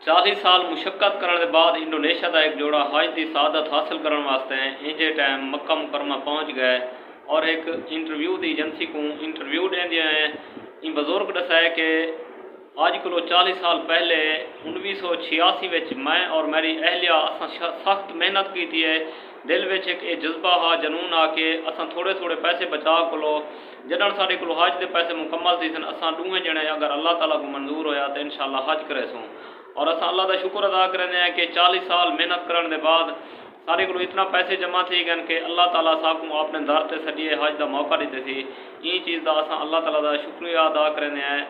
40 साल मुशक्कत करने के बाद इंडोनेशिया का एक जोड़ा हज की सआदत हासिल करने वास्ते इंजे टाइम मक्का मुकरमा पहुँच गए और एक इंटरव्यू की एजेंसी को इंटरव्यू देंदे इन बुजुर्ग दसाया कि अज को 40 साल पहले 1986 मैं और मेरी अहलिया असा सख्त मेहनत की है। दिल में एक जज्बा हा जनून आ के असा थोड़े थोड़े पैसे बचा को जडन साढ़े को हज के पैसे मुकम्मल थी सन असा दूहें जने अगर अल्लाह ताला को मंजूर होया तो इंशाअल्लाह हज करे सूँ और असा अल्लाह का शुक्र अदा करें हैं कि 40 साल मेहनत करने के बाद सारे को इतना पैसे जमा थी गए कि अल्लाह ताला साहब को अपने दर से सजिए हज का मौका दीते थे। ये चीज़ का असा अल्लाह ताला का शुक्रिया अदा करें हैं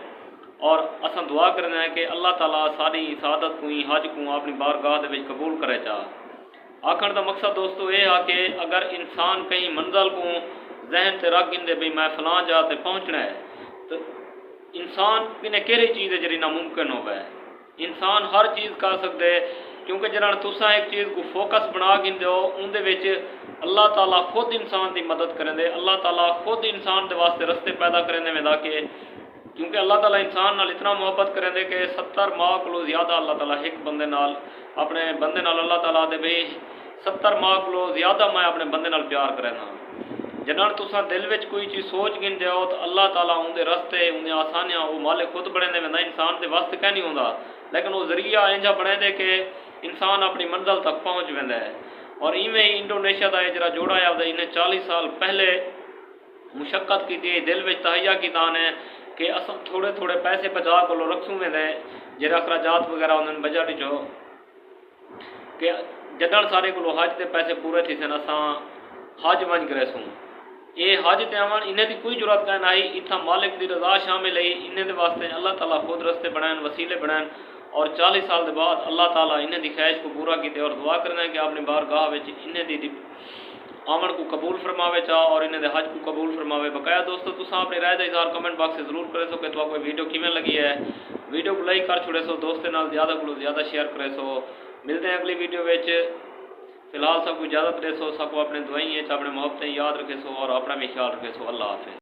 और असा दुआ करें हैं कि अल्लाह ताला सारी सआदत को हज को अपनी बारगाह के कबूल करे चाह। आखण का मकसद दोस्तों ये है कि अगर इंसान कहीं मंजिल को जहन से रख गिंदे भी मैं फलां जा ते पहुँचना है तो इंसान इन्हें किहड़ी चीज़ है जी नामुमकिन होवे। इंसान हर चीज़ कर सकते क्योंकि जरा तुसा एक चीज़ को फोकस बना गिंदे हो उनके अल्लाह ताला खुद इंसान की मदद करेंदे। अल्लाह ताला खुद इंसान के वास्ते रस्ते पैदा करेंदे में कि क्योंकि अल्लाह ताला इंसान नाल इतना मुहब्बत करेंदे कि 70 माह को ज़्यादा अल्लाह ताला एक बंदे नाल अपने बंदे नाल अल्लाह ताला दे भाई 70 माह को ज़्यादा मैं अपने बंदे नाल प्यार करेना। जनान तुसा दिल में कोई चीज़ सोच गिनते हो तो अल्लाह ताला उनके रस्ते उन्हें आसानियाँ वो मालिक खुद बने में इंसान के वास्ते कह नहीं होता लेकिन वो जरिया इंजा बने दे कि इंसान अपनी मंजिल तक पहुँच वेंदा है। और इवें ही इंडोनेशिया का जरा जोड़ा है इन्हें 40 साल पहले मुशक्कत की दिल में तहैया की दान है कि अस थोड़े थोड़े पैसे बचा को रखसूँ वेंदे जरा अखराजात वगैरह उन्होंने बजट जो कि जडन सारे को हज के पैसे पूरे थी सन असा हज वंज करे सूँ ये हज ते आवन इन्हें की कोई जरूरत कह आई इतना मालिक की रजा शामिल है इन्हें वास्ते अल्लाह ताला खुद रस्ते बनाए वसीले बनाए और 40 साल के बाद अल्लाह ताला इन्हें की ख्वाहिश को पूरा किए और दुआ करना है कि अपनी बारगाह इन्हें की आमन को कबूल फरमावे चाह और इन्हें हज को कबूल फरमावे। बकाया दोस्तों तुम अपने राय का इजहार कमेंट बॉक्स से जरूर करे सो कि कोई वीडियो किमें लगी है। वीडियो को लाइक कर छोड़े सो दोस्तों नाल ज़्यादा को ज़्यादा शेयर करे सो। मिलते हैं अगली वीडियो में। फिलहाल सबको इजाज़त दे सो सबको अपने दुआई अपने मोहब्बतें याद रखे सो और अपना भी ख्याल रखे सो। अल्लाह हाफिज़।